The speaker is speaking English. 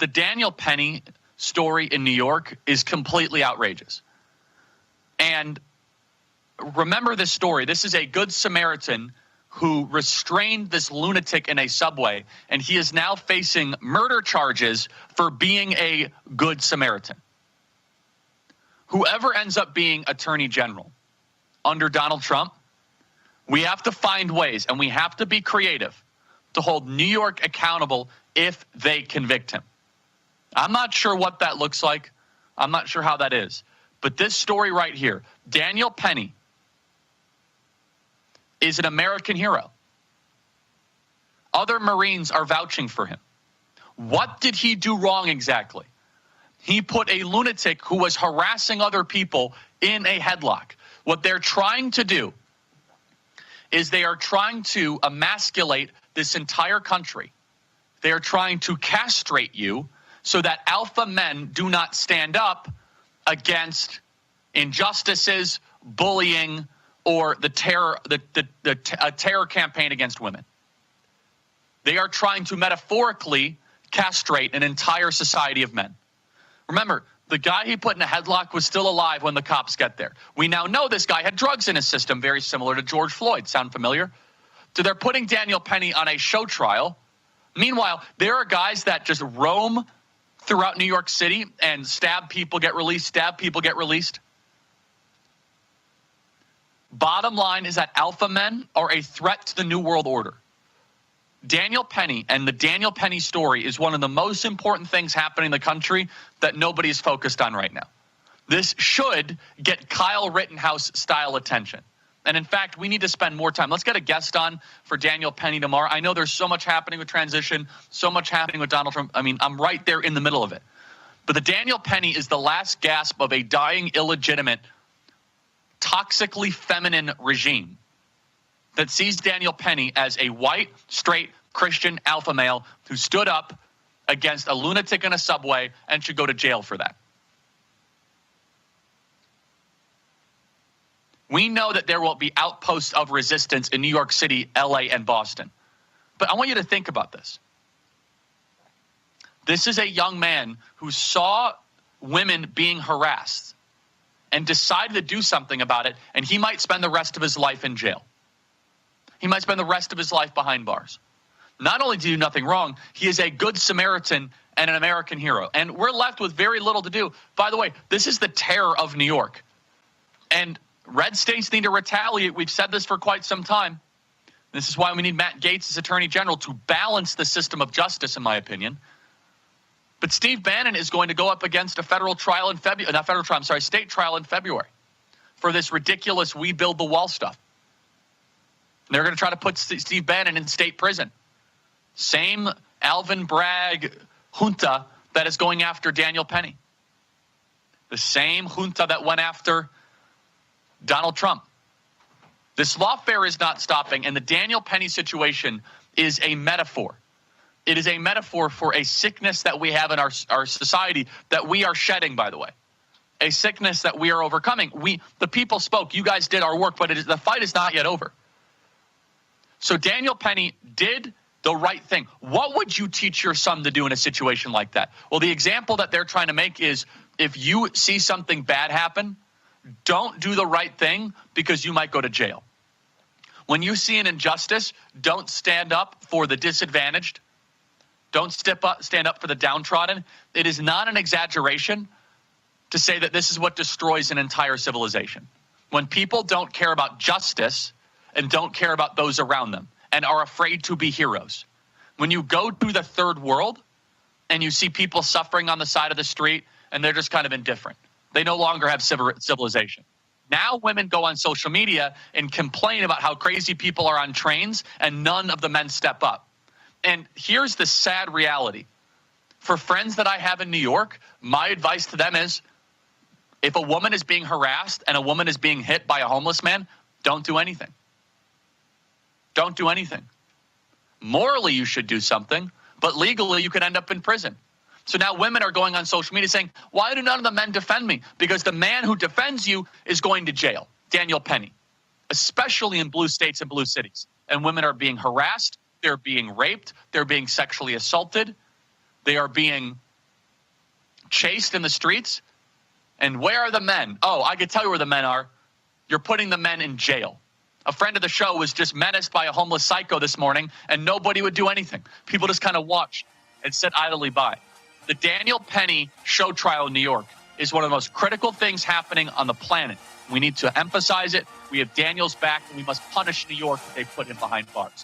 the Daniel Penny story in New York is completely outrageous. And remember this story. This is a good Samaritan who restrained this lunatic in a subway, and he is now facing murder charges for being a good Samaritan. Whoever ends up being attorney general under Donald Trump, we have to find ways, and we have to be creative to hold New York accountable if they convict him. I'm not sure what that looks like. I'm not sure how that is. But this story right here, Daniel Penny is an American hero. Other Marines are vouching for him. What did he do wrong exactly? He put a lunatic who was harassing other people in a headlock. What they're trying to do is they are trying to emasculate this entire country. They are trying to castrate you so that alpha men do not stand up against injustices, bullying, or the terror, a terror campaign against women. They are trying to metaphorically castrate an entire society of men. Remember, the guy he put in a headlock was still alive when the cops get there. We now know this guy had drugs in his system, very similar to George Floyd. Sound familiar? So they're putting Daniel Penny on a show trial. Meanwhile, there are guys that just roam throughout New York City and stab people, get released, stab people, get released. Bottom line is that alpha men are a threat to the New World Order. Daniel Penny and the Daniel Penny story is one of the most important things happening in the country that nobody's focused on right now. This should get Kyle Rittenhouse-style attention. And in fact, we need to spend more time. Let's get a guest on for Daniel Penny tomorrow. I know there's so much happening with transition, so much happening with Donald Trump. I mean, I'm right there in the middle of it. But the Daniel Penny is the last gasp of a dying, illegitimate, toxically feminine regime that sees Daniel Penny as a white, straight, Christian alpha male who stood up against a lunatic in a subway and should go to jail for that. We know that there will be outposts of resistance in New York City, LA, and Boston. But I want you to think about this. This is a young man who saw women being harassed and decided to do something about it, and he might spend the rest of his life in jail. He might spend the rest of his life behind bars. Not only did he do nothing wrong, he is a good Samaritan and an American hero. And we're left with very little to do. By the way, this is the terror of New York. And red states need to retaliate. We've said this for quite some time. This is why we need Matt Gaetz as Attorney General to balance the system of justice, in my opinion. But Steve Bannon is going to go up against a federal trial in February, not federal trial, I'm sorry, state trial in February for this ridiculous We Build the Wall stuff. They're going to try to put Steve Bannon in state prison. Same Alvin Bragg junta that is going after Daniel Penny. The same junta that went after Donald Trump. This lawfare is not stopping, and the Daniel Penny situation is a metaphor. It is a metaphor for a sickness that we have in our society that we are shedding, by the way. A sickness that we are overcoming. The people spoke. You guys did our work, but the fight is not yet over. So Daniel Penny did the right thing. What would you teach your son to do in a situation like that? Well, the example that they're trying to make is if you see something bad happen, don't do the right thing because you might go to jail. When you see an injustice, don't stand up for the disadvantaged. Don't stand up for the downtrodden. It is not an exaggeration to say that this is what destroys an entire civilization. When people don't care about justice and don't care about those around them and are afraid to be heroes. When you go to the third world and you see people suffering on the side of the street and they're just kind of indifferent. They no longer have civilization. Now women go on social media and complain about how crazy people are on trains and none of the men step up. And here's the sad reality. For friends that I have in New York, my advice to them is if a woman is being harassed and a woman is being hit by a homeless man, don't do anything. Don't do anything. Morally, you should do something, but legally, you could end up in prison. So now women are going on social media saying, why do none of the men defend me? Because the man who defends you is going to jail, Daniel Penny, especially in blue states and blue cities. And women are being harassed. They're being raped. They're being sexually assaulted. They are being chased in the streets. And where are the men? Oh, I can tell you where the men are. You're putting the men in jail. A friend of the show was just menaced by a homeless psycho this morning, and nobody would do anything. People just kind of watched and sit idly by. The Daniel Penny show trial in New York is one of the most critical things happening on the planet. We need to emphasize it. We have Daniel's back, and we must punish New York if they put him behind bars.